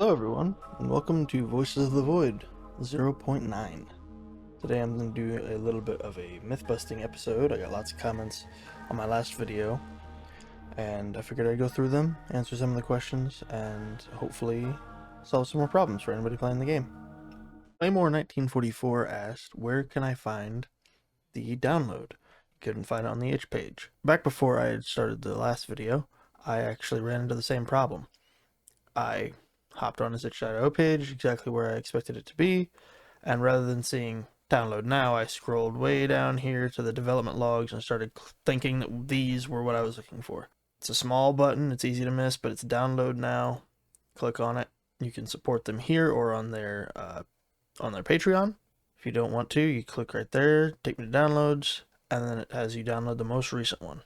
Hello everyone, and welcome to Voices of the Void 0.9. Today I'm going to do a little bit of a myth-busting episode. I got lots of comments on my last video, and I figured I'd go through them, answer some of the questions, and hopefully solve some more problems for anybody playing the game. Claymore1944 asked, where can I find the download? Couldn't find it on the itch page. Back before I had started the last video, I actually ran into the same problem. I hopped on his itch.io page, exactly where I expected it to be, and rather than seeing download now, I scrolled way down here to the development logs and started thinking that these were what I was looking for. It's a small button, it's easy to miss, but it's download now. Click on it. You can support them here or on their Patreon. If you don't want to, you click right there, take me to downloads, and then it has you download the most recent one.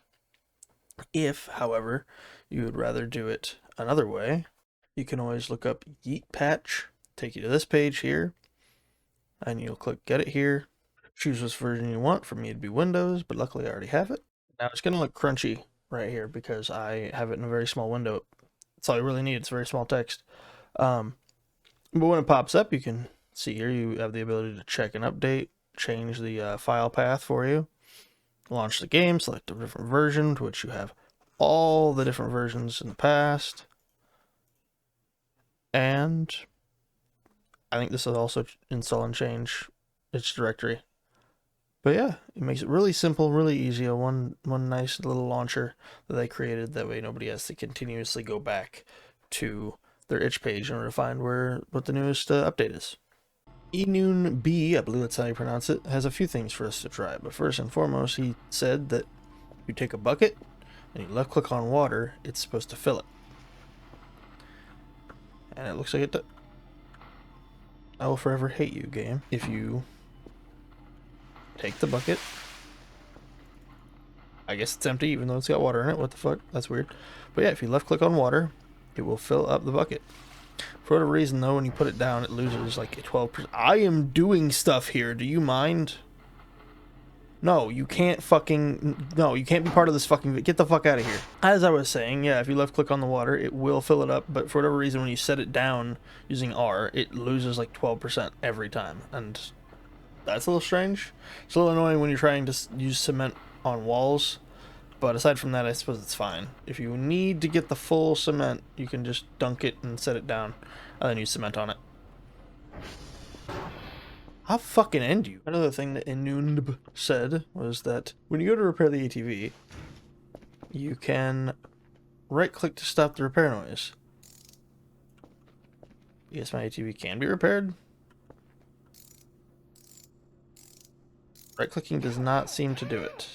If, however, you would rather do it another way, you can always look up Yeet Patch, take you to this page here, and you'll click get it here, choose which version you want. For me it'd be Windows, but luckily I already have it. Now it's going to look crunchy right here because I have it in a very small window. That's all you really need, it's very small text. But when it pops up, you can see here you have the ability to check and update, change the file path for you, launch the game, select a different version, to which you have all the different versions in the past. And I think this will also install and change its directory. But yeah, it makes it really simple, really easy. One nice little launcher that they created. That way nobody has to continuously go back to their itch page in order to find what the newest update is. Enoon B, I believe that's how you pronounce it, has a few things for us to try. But first and foremost, he said that you take a bucket and you left click on water, it's supposed to fill it. And it looks like it does. I will forever hate you, game, if you take the bucket. I guess it's empty even though it's got water in it. What the fuck? That's weird. But yeah, if you left click on water, it will fill up the bucket. For whatever reason though, when you put it down, it loses like 12%. I am doing stuff here. Do you mind? No, you can't fucking... No, you can't be part of this fucking... Get the fuck out of here. As I was saying, yeah, if you left click on the water, it will fill it up, but for whatever reason, when you set it down using R, it loses like 12% every time, and that's a little strange. It's a little annoying when you're trying to use cement on walls, but aside from that, I suppose it's fine. If you need to get the full cement, you can just dunk it and set it down, and then use cement on it. I'll fucking end you. Another thing that Inunb said was that when you go to repair the ATV, you can right-click to stop the repair noise. Yes, my ATV can be repaired. Right-clicking does not seem to do it.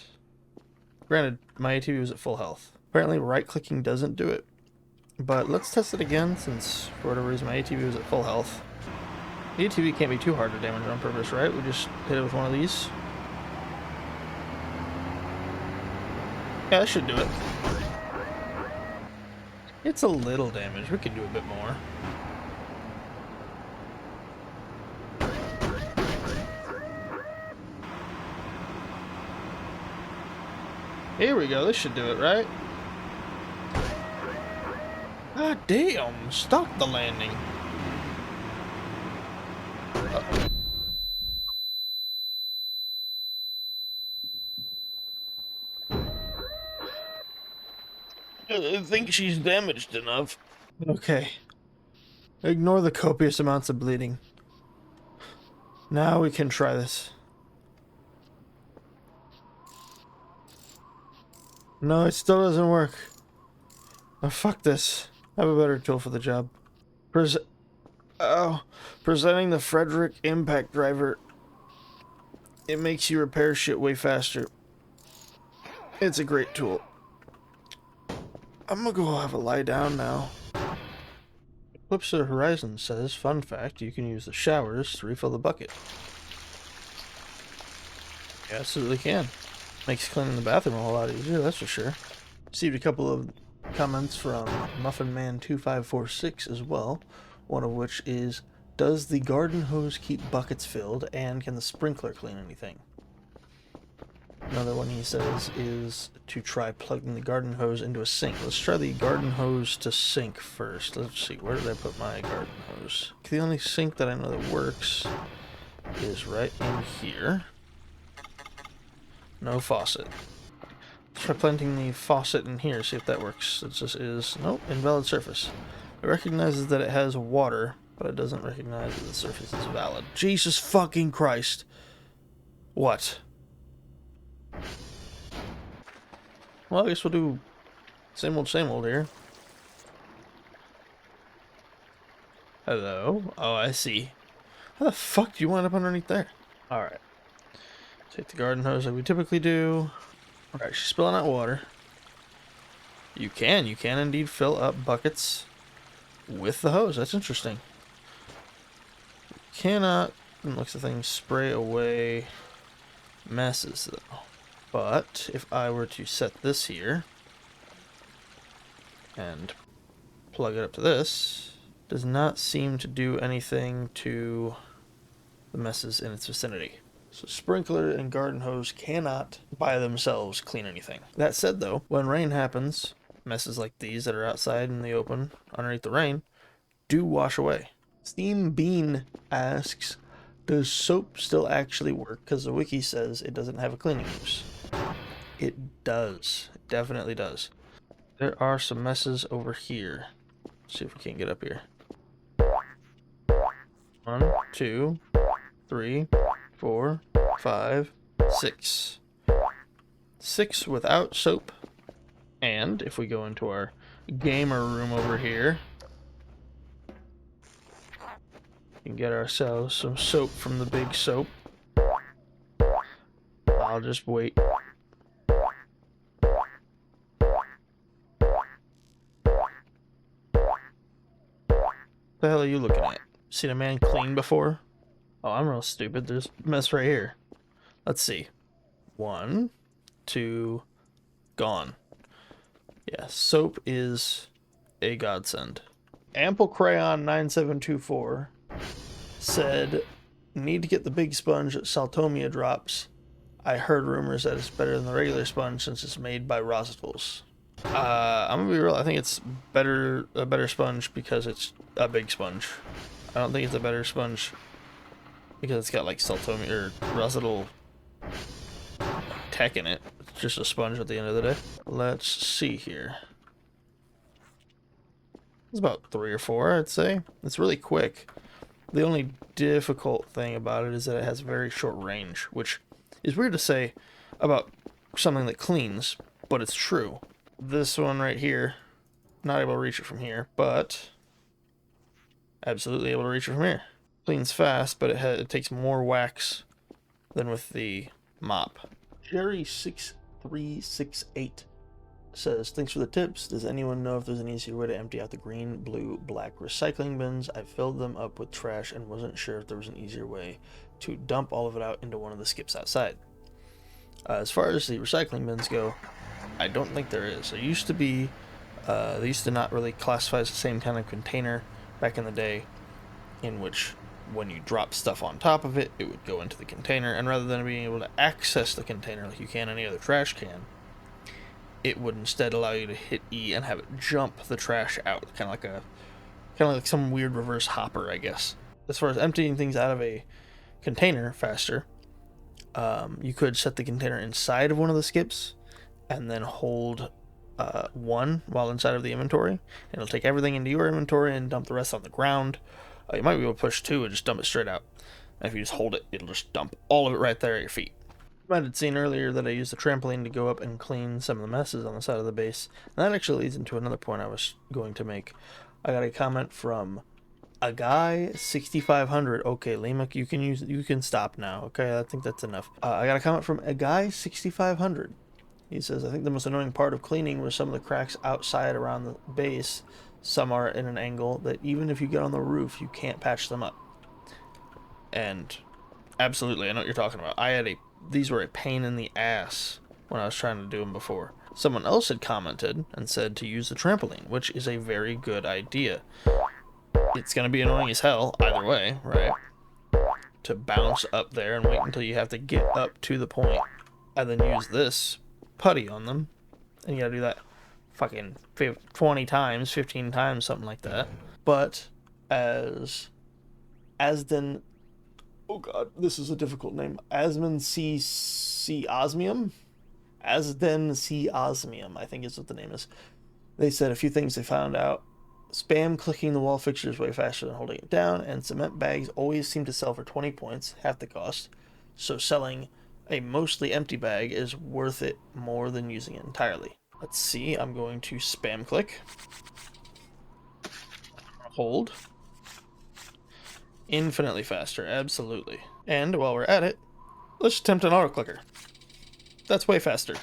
Granted, my ATV was at full health. Apparently, right-clicking doesn't do it. But let's test it again, since for whatever reason my ATV was at full health. The ATV can't be too hard to damage on purpose, right? We just hit it with one of these. Yeah, that should do it. It's a little damage. We could do a bit more. Here we go. This should do it, right? God damn. Stop the landing. I think she's damaged enough. Okay. Ignore the copious amounts of bleeding. Now we can try this. No, it still doesn't work. Oh, fuck this. I have a better tool for the job. Presenting the Frederick Impact Driver. It makes you repair shit way faster. It's a great tool. I'm gonna go have a lie down now. Eclipse of the Horizon says, fun fact, you can use the showers to refill the bucket. You absolutely can. Makes cleaning the bathroom a whole lot easier, that's for sure. Received a couple of comments from MuffinMan2546 as well, one of which is, does the garden hose keep buckets filled, and can the sprinkler clean anything? Another one he says is to try plugging the garden hose into a sink. Let's try the garden hose to sink first. Let's see, where did I put my garden hose? The only sink that I know that works is right in here. No faucet. Let's try planting the faucet in here, see if that works. It just is, nope, invalid surface. It recognizes that it has water, but it doesn't recognize that the surface is valid. Jesus fucking Christ. What? Well, I guess we'll do same old here. Hello? Oh, I see. How the fuck do you wind up underneath there? Alright. Take the garden hose like we typically do. Alright, she's spilling out water. You can indeed fill up buckets with the hose. That's interesting. You cannot, from the looks of things, spray away messes though. But if I were to set this here and plug it up to this, does not seem to do anything to the messes in its vicinity. So sprinkler and garden hose cannot by themselves clean anything. That said though, when rain happens, messes like these that are outside in the open underneath the rain do wash away. Steam Bean asks, does soap still actually work? Because the wiki says it doesn't have a cleaning use. It does. It definitely does. There are some messes over here. Let's see if we can get up here. 1, 2, 3, 4, 5, 6. 6 without soap. And if we go into our gamer room over here, we can get ourselves some soap from the big soap. I'll just wait. What the hell are you looking at? Seen a man clean before? Oh, I'm real stupid. There's a mess right here. Let's see. 1, 2, gone. Yeah, soap is a godsend. Ample Crayon 9724 said, need to get the big sponge at Saltomia drops. I heard rumors that it's better than the regular sponge since it's made by Rositals. I'm gonna be real, I think it's a better sponge because it's a big sponge. I don't think it's a better sponge because it's got like Saltomia or Rosital tech in it. It's just a sponge at the end of the day. Let's see here. It's about 3 or 4, I'd say. It's really quick. The only difficult thing about it is that it has very short range, which is weird to say about something that cleans, but it's true. This one right here, not able to reach it from here, but absolutely able to reach it from here. Cleans fast, but it takes more wax than with the mop. Jerry6368 says, thanks for the tips. Does anyone know if there's an easier way to empty out the green, blue, black recycling bins? I filled them up with trash and wasn't sure if there was an easier way to dump all of it out into one of the skips outside. As far as the recycling bins go, I don't think there is. There used to be, they used to not really classify as the same kind of container back in the day, in which when you drop stuff on top of it, it would go into the container, and rather than being able to access the container like you can any other trash can, it would instead allow you to hit E and have it jump the trash out, kind of like some weird reverse hopper, I guess. As far as emptying things out of a container faster, you could set the container inside of one of the skips and then hold 1 while inside of the inventory. It'll take everything into your inventory and dump the rest on the ground. You might be able to push 2 and just dump it straight out. And if you just hold it, it'll just dump all of it right there at your feet. You might have seen earlier that I used the trampoline to go up and clean some of the messes on the side of the base. And that actually leads into another point I was going to make. I got a comment from a guy 6500. Okay, Lima, you can stop now. Okay, I think that's enough. I got a comment from a guy 6500. He says, I think the most annoying part of cleaning was some of the cracks outside around the base. Some are in an angle that even if you get on the roof, you can't patch them up. And absolutely, I know what you're talking about. These were a pain in the ass when I was trying to do them before. Someone else had commented and said to use the trampoline, which is a very good idea. It's going to be annoying as hell either way, right? To bounce up there and wait until you have to get up to the point and then use this putty on them. And you gotta do that fucking 20 times, 15 times, something like that. But Asden, oh god, this is a difficult name. Asden C. Osmium? Asden C. Osmium, I think is what the name is. They said a few things they found out. Spam clicking the wall fixtures way faster than holding it down, and cement bags always seem to sell for 20 points, half the cost. So selling a mostly empty bag is worth it more than using it entirely. Let's see, I'm going to spam click. Hold. Infinitely faster, absolutely. And while we're at it, let's attempt an auto clicker. That's way faster.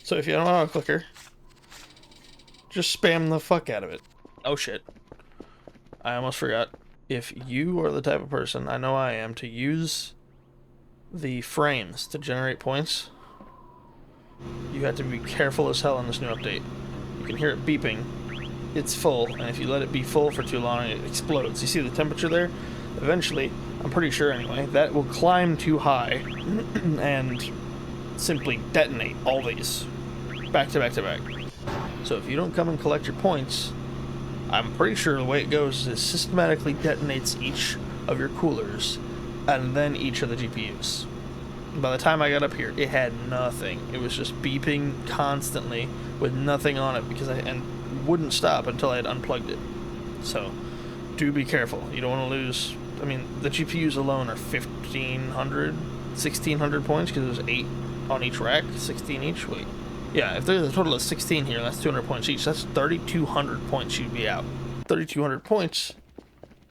So if you don't auto clicker, just spam the fuck out of it. Oh shit. I almost forgot. If you are the type of person, I know I am, to use the frames to generate points, you have to be careful as hell on this new update. You can hear it beeping. It's full, and if you let it be full for too long, it explodes. You see the temperature there? Eventually, I'm pretty sure anyway, that will climb too high and simply detonate all these back to back to back. So if you don't come and collect your points, I'm pretty sure the way it goes is it systematically detonates each of your coolers and then each of the GPUs. By the time I got up here, it had nothing. It was just beeping constantly with nothing on it because and wouldn't stop until I had unplugged it. So do be careful. You don't want to lose. I mean, the GPUs alone are 1,500, 1,600 points because there's 8 on each rack, 16 each. Wait. Yeah, if there's a total of 16 here, that's 200 points each. That's 3,200 points you'd be out. 3,200 points,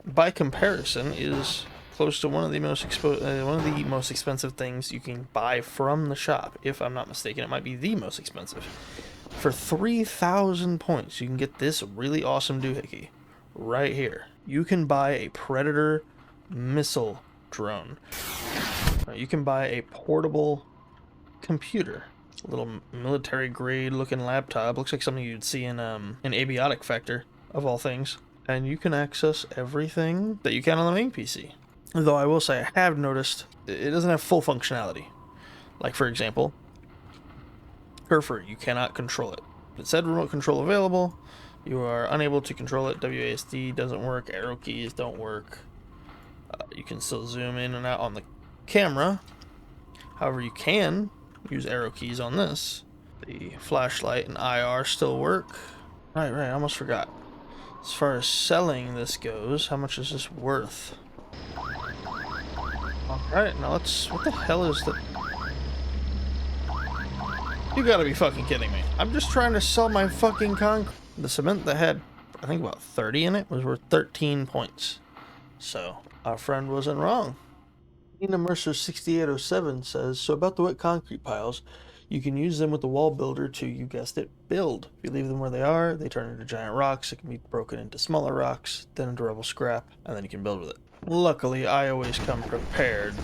by comparison, is close to one of the most expensive things you can buy from the shop. If I'm not mistaken, it might be the most expensive. For 3,000 points, you can get this really awesome doohickey right here. You can buy a Predator missile drone. You can buy a portable computer. A little military grade looking laptop. Looks like something you'd see in an Aviotic Factor, of all things. And you can access everything that you can on the main PC. Though I will say, I have noticed it doesn't have full functionality. Like, for example, Cursor, you cannot control it. It said remote control available. You are unable to control it. WASD doesn't work. Arrow keys don't work. You can still zoom in and out on the camera. However, you can use arrow keys on this. The flashlight and IR still work. Right, I almost forgot. As far as selling this goes, how much is this worth? Alright, now let's... What the hell is the... You gotta be fucking kidding me. I'm just trying to sell my fucking concrete. The cement that had, I think, about 30 in it was worth 13 points. So, our friend wasn't wrong. Nina Mercer 6807 says, so about the wet concrete piles, you can use them with the wall builder to, you guessed it, build. If you leave them where they are, they turn into giant rocks. It can be broken into smaller rocks, then into rubble scrap, and then you can build with it. Luckily, I always come prepared.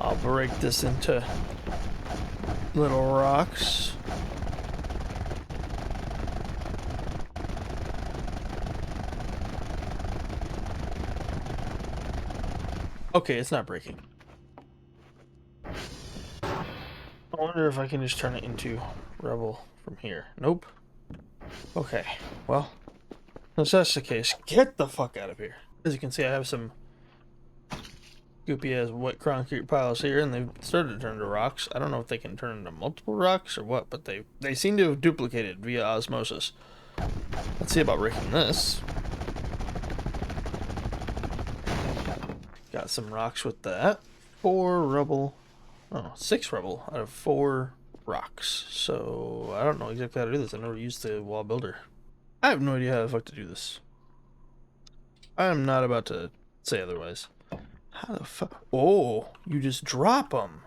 I'll break this into little rocks. Okay, it's not breaking. I wonder if I can just turn it into rubble from here. Nope. Okay, well, if that's the case, get the fuck out of here. As you can see, I have some goopy ass wet concrete piles here, and they've started to turn into rocks. I don't know if they can turn into multiple rocks or what, but they seem to have duplicated via osmosis. Let's see about breaking this. Got some rocks with that. 4 rubble. Oh, 6 rubble out of 4 rocks. So, I don't know exactly how to do this. I've never used the wall builder. I have no idea how the fuck to do this. I am not about to say otherwise. How the fuck? Oh, you just drop them.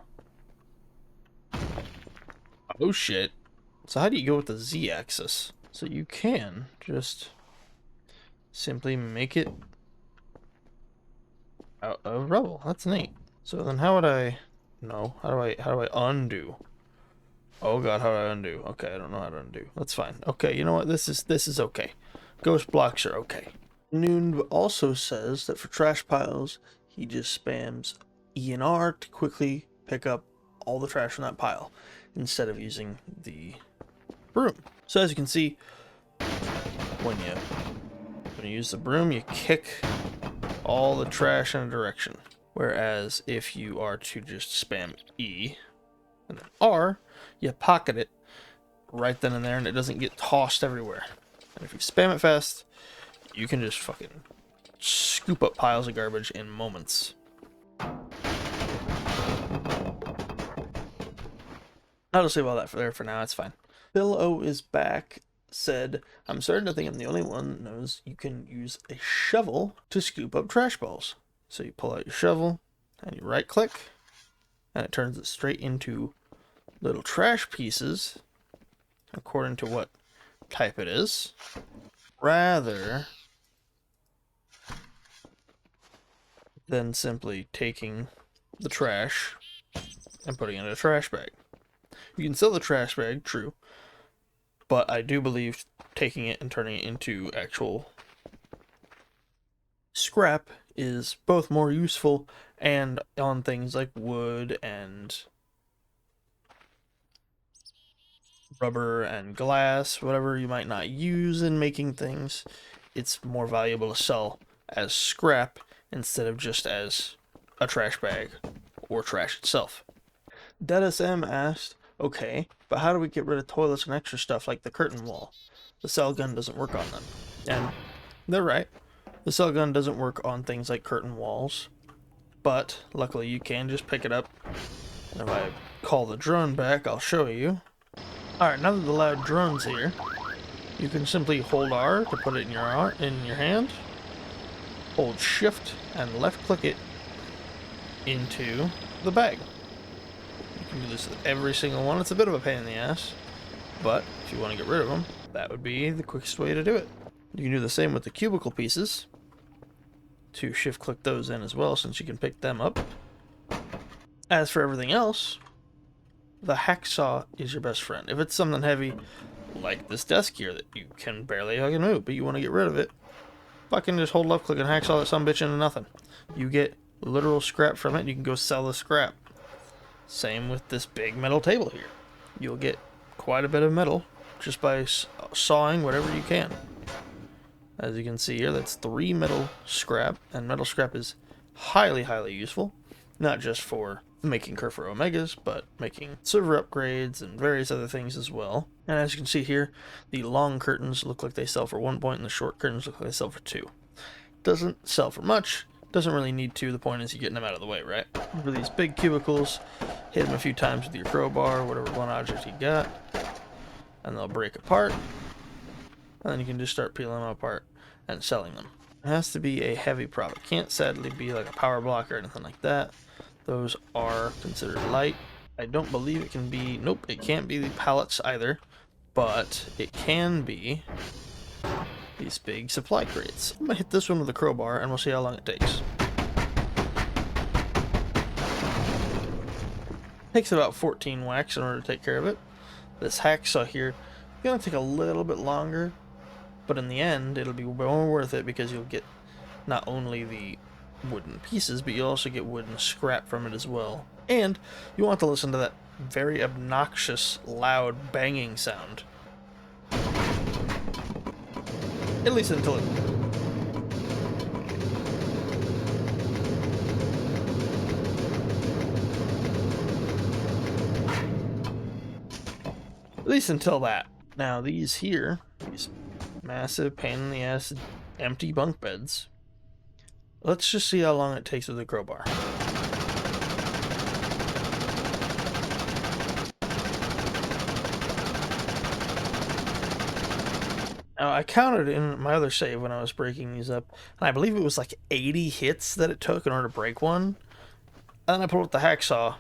Oh, shit. So how do you go with the Z-axis? So you can just simply make it out of rubble. That's neat. So then how would I... No. How do I undo? Oh god, how do I undo? Okay, I don't know how to undo. That's fine. Okay, you know what? This is okay. Ghost blocks are okay. Noon also says that for trash piles, he just spams E and R to quickly pick up all the trash from that pile instead of using the broom. So as you can see, when you use the broom, you kick all the trash in a direction. Whereas if you are to just spam E and then R, you pocket it right then and there and it doesn't get tossed everywhere. And if you spam it fast, you can just fucking scoop up piles of garbage in moments. I'll just leave all that there for now, it's fine. Bill O is back, said, I'm starting to think I'm the only one that knows you can use a shovel to scoop up trash balls. So you pull out your shovel, and you right click, and it turns it straight into little trash pieces, according to what type it is, rather than simply taking the trash and putting it in a trash bag. You can sell the trash bag, true, but I do believe taking it and turning it into actual scrap is both more useful and on things like wood and rubber and glass, whatever you might not use in making things, it's more valuable to sell as scrap instead of just as a trash bag or trash itself. DeadSM asked, okay, but how do we get rid of toilets and extra stuff like the curtain wall? The cell gun doesn't work on them. And they're right. The cell gun doesn't work on things like curtain walls, but luckily you can just pick it up. And if I call the drone back, I'll show you. Alright, now that the loud drone's here, you can simply hold R to put it in your hand, hold shift and left click it into the bag. You can do this with every single one. It's a bit of a pain in the ass, but if you want to get rid of them, that would be the quickest way to do it. You can do the same with the cubicle pieces, to shift click those in as well, since you can pick them up. As for everything else, the hacksaw is your best friend. If it's something heavy, like this desk here that you can barely fucking move, but you want to get rid of it, fucking just hold left click and hacksaw that sumbitch into nothing. You get literal scrap from it, and you can go sell the scrap. Same with this big metal table here. You'll get quite a bit of metal just by sawing whatever you can. As you can see here, that's 3 metal scrap, and metal scrap is highly, highly useful. Not just for making Kerfur Omegas, but making server upgrades and various other things as well. And as you can see here, the long curtains look like they sell for 1 point, and the short curtains look like they sell for 2. Doesn't sell for much, doesn't really need to. The point is you getting them out of the way, right? For these big cubicles, hit them a few times with your crowbar, whatever one object you got, and they'll break apart. And then you can just start peeling them apart and selling them. It has to be a heavy product. Can't sadly be like a power block or anything like that. Those are considered light. I don't believe it can be, nope, it can't be the pallets either, but it can be these big supply crates. I'm gonna hit this one with a crowbar and we'll see how long it takes. Takes about 14 whacks in order to take care of it. This hacksaw here is gonna take a little bit longer, but in the end it'll be more worth it because you'll get not only the wooden pieces, but you also get wooden scrap from it as well. And you want to listen to that very obnoxious, loud banging sound. At least until it... At least until that. Now these here, these massive pain in the ass empty bunk beds, let's just see how long it takes with the crowbar. Now I counted in my other save when I was breaking these up, and I believe it was like 80 hits that it took in order to break one. And then I pulled out the hacksaw,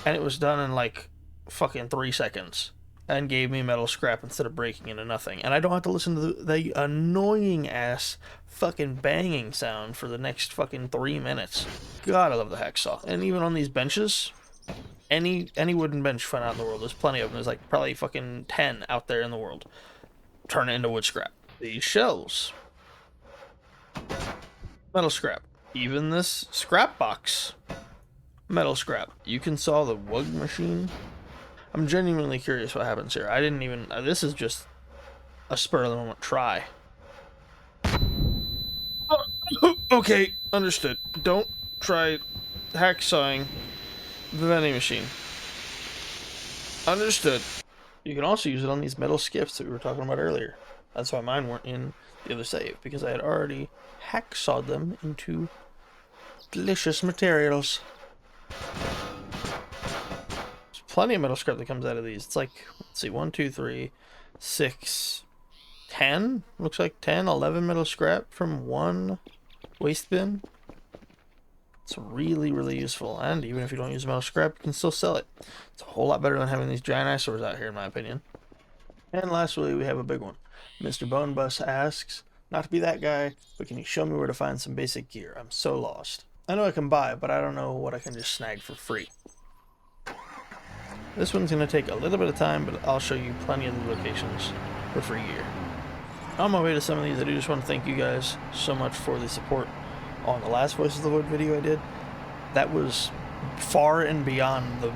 and it was done in like fucking 3 seconds. And gave me metal scrap instead of breaking into nothing. And I don't have to listen to the annoying ass fucking banging sound for the next fucking 3 minutes. God, I love the hacksaw. And even on these benches, any wooden bench you find out in the world, there's plenty of them. There's like probably fucking 10 out there in the world. Turn it into wood scrap. These shelves, metal scrap. Even this scrap box. Metal scrap. You can saw the wug machine. I'm genuinely curious what happens here. I didn't even... this is just a spur of the moment try. Okay, understood. Don't try hacksawing the vending machine. Understood. You can also use it on these metal skiffs that we were talking about earlier. That's why mine weren't in the other save, because I had already hacksawed them into delicious materials. There's plenty of metal scrap that comes out of these. It's like, let's see, 1, 2, 3, 6, 10? Looks like 10, 11 metal scrap from one waste bin. It's really, really useful, and even if you don't use metal scrap, you can still sell it. It's a whole lot better than having these giant eyesores out here, in my opinion. And lastly, we have a big one. Mr. Bonebus asks, not to be that guy, but can you show me where to find some basic gear? I'm so lost. I know I can buy, but I don't know what I can just snag for free. This one's going to take a little bit of time, but I'll show you plenty of the locations for free gear. On my way to some of these, I do just want to thank you guys so much for the support on the last Voices of the Void video I did. That was far and beyond the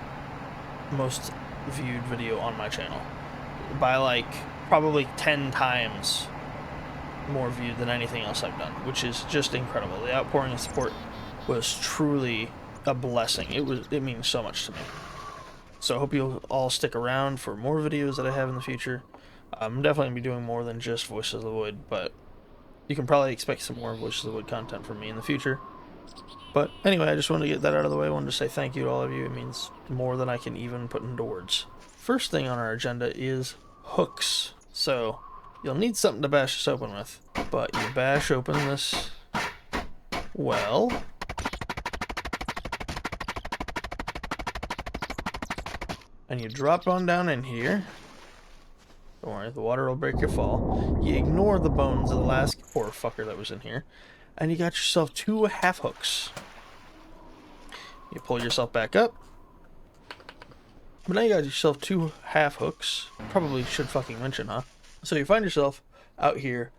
most viewed video on my channel. By like probably 10 times more viewed than anything else I've done, which is just incredible. The outpouring of support was truly a blessing. It means so much to me. So I hope you'll all stick around for more videos that I have in the future. I'm definitely going to be doing more than just Voices of the Void, but you can probably expect some more Voices of the Void content from me in the future. But anyway, I just wanted to get that out of the way. I wanted to say thank you to all of you. It means more than I can even put into words. First thing on our agenda is hooks. So you'll need something to bash this open with, but you bash open this well, and you drop on down in here. Don't worry, the water will break your fall. You ignore the bones of the last poor fucker that was in here, and you got yourself 2 half hooks. You pull yourself back up, but now you got yourself 2 half hooks. Probably should fucking mention, huh? So you find yourself out here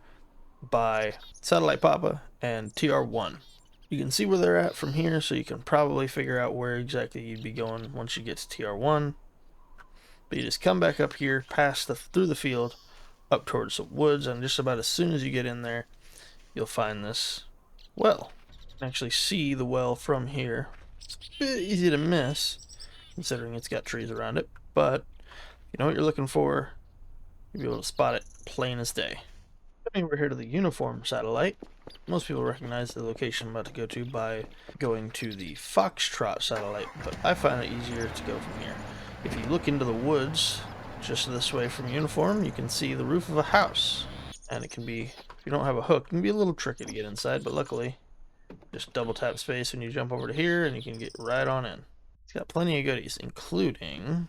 by Satellite Papa and TR1. You can see where they're at from here, so you can probably figure out where exactly you'd be going once you get to TR1. But you just come back up here, through the field, up towards the woods, and just about as soon as you get in there, you'll find this well. You can actually see the well from here. It's a bit easy to miss, considering it's got trees around it, but if you know what you're looking for, you'll be able to spot it plain as day. Coming over here to the uniform satellite, most people recognize the location I'm about to go to by going to the Foxtrot satellite, but I find it easier to go from here. If you look into the woods, just this way from uniform, you can see the roof of a house. And it can be, if you don't have a hook, it can be a little tricky to get inside, but luckily, just double tap space when you jump over to here and you can get right on in. It's got plenty of goodies, including,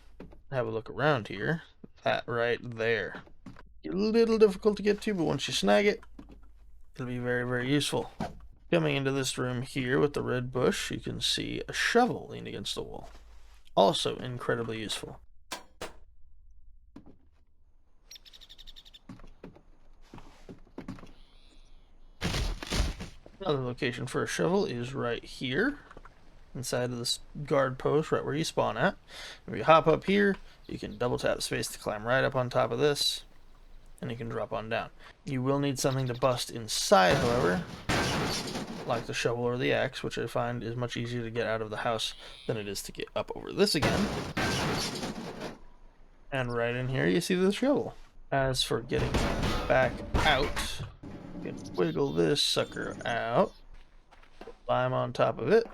have a look around here, that right there. A little difficult to get to, but once you snag it, it'll be very, very useful. Coming into this room here with the red bush, you can see a shovel leaned against the wall. Also incredibly useful. Another location for a shovel is right here, inside of this guard post, right where you spawn at. If you hop up here, you can double tap space to climb right up on top of this, and you can drop on down. You will need something to bust inside, however, like the shovel or the axe, which I find is much easier to get out of the house than it is to get up over this again. And right in here you see the shovel. As for getting back out, you can wiggle this sucker out, climb on top of it,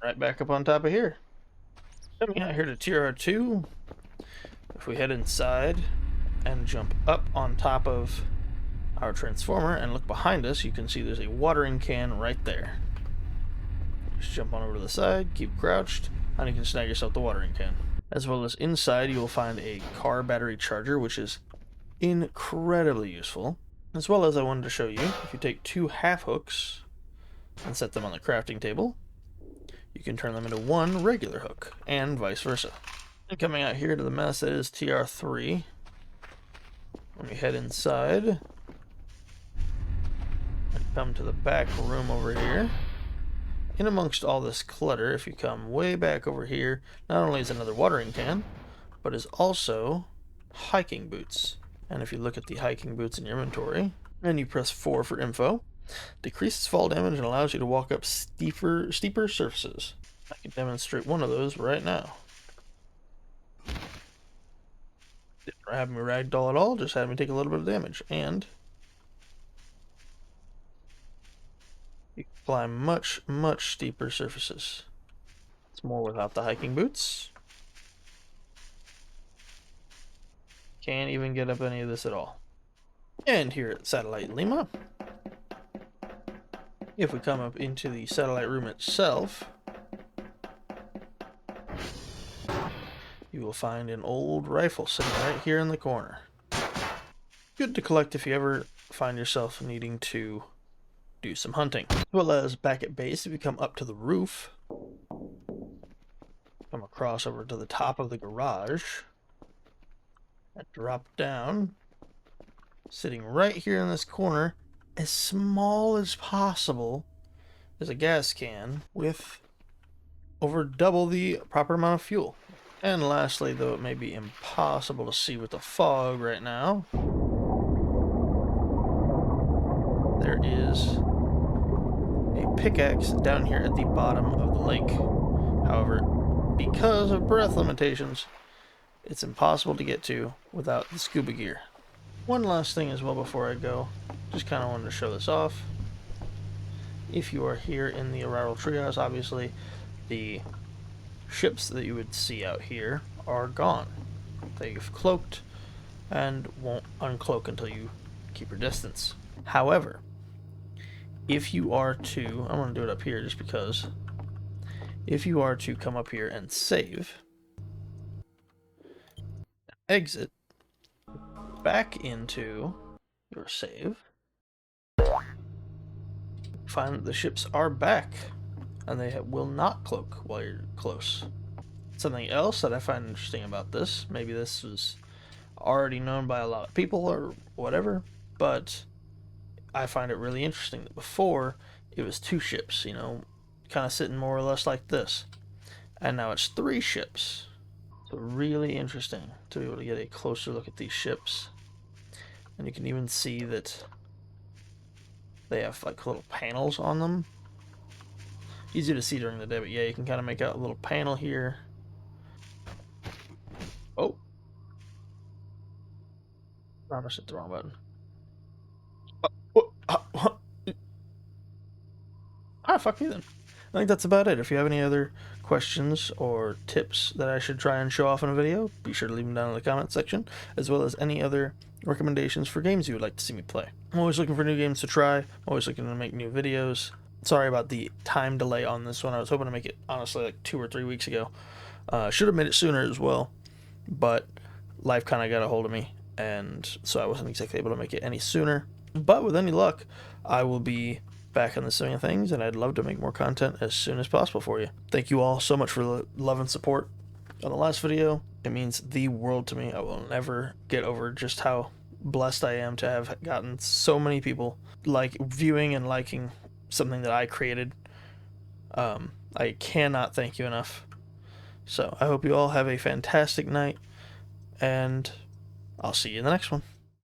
right back up on top of here. Coming out here to TR2, if we head inside and jump up on top of our transformer and look behind us, you can see there's a watering can right there. Just jump on over to the side, keep crouched, and you can snag yourself the watering can. As well as inside, you will find a car battery charger, which is incredibly useful. As well as I wanted to show you, if you take 2 half hooks and set them on the crafting table, you can turn them into 1 regular hook, and vice versa. And coming out here to the mess that is TR3, when we head inside, come to the back room over here. In amongst all this clutter, if you come way back over here, not only is another watering can, but is also hiking boots. And if you look at the hiking boots in your inventory, and you press 4 for info, decreases fall damage and allows you to walk up steeper surfaces. I can demonstrate one of those right now. Didn't have me ragdoll at all, just had me take a little bit of damage, and you can climb much steeper surfaces. It's more without the hiking boots. Can't even get up any of this at all. And here at Satellite Lima, if we come up into the satellite room itself, you will find an old rifle sitting right here in the corner. Good to collect if you ever find yourself needing to do some hunting. As well as back at base, if you come up to the roof, come across over to the top of the garage, and drop down, sitting right here in this corner, as small as possible, is a gas can with over double the proper amount of fuel. And lastly, though it may be impossible to see with the fog right now, there is a pickaxe down here at the bottom of the lake. However, because of breath limitations, it's impossible to get to without the scuba gear. One last thing as well before I go, just kind of wanted to show this off. If you are here in the Arrival Treehouse, obviously the ships that you would see out here are gone. They've cloaked and won't uncloak until you keep your distance. However, if you are to, I'm going to do it up here just because, if you are to come up here and save, exit, back into your save, find that the ships are back and they will not cloak while you're close. Something else that I find interesting about this, maybe this was already known by a lot of people or whatever, but I find it really interesting that before it was 2 ships, you know, kind of sitting more or less like this, and now it's 3 ships. So really interesting to be able to get a closer look at these ships. And you can even see that they have like little panels on them. Easy to see during the day, but yeah, you can kind of make out a little panel here. Oh, I almost hit the wrong button. Fuck you then. I think that's about it. If you have any other questions or tips that I should try and show off in a video, be sure to leave them down in the comment section, as well as any other recommendations for games you would like to see me play. I'm always looking for new games to try. I'm always looking to make new videos. Sorry about the time delay on this one. I was hoping to make it, honestly, like 2 or 3 weeks ago. Should have made it sooner as well, but life kind of got a hold of me, and so I wasn't exactly able to make it any sooner. But with any luck, I will be back in the swing of things, and I'd love to make more content as soon as possible for you. Thank you all so much for the love and support on the last video. It means the world to me. I will never get over just how blessed I am to have gotten so many people like viewing and liking something that I created. I cannot thank you enough. So I hope you all have a fantastic night, and I'll see you in the next one.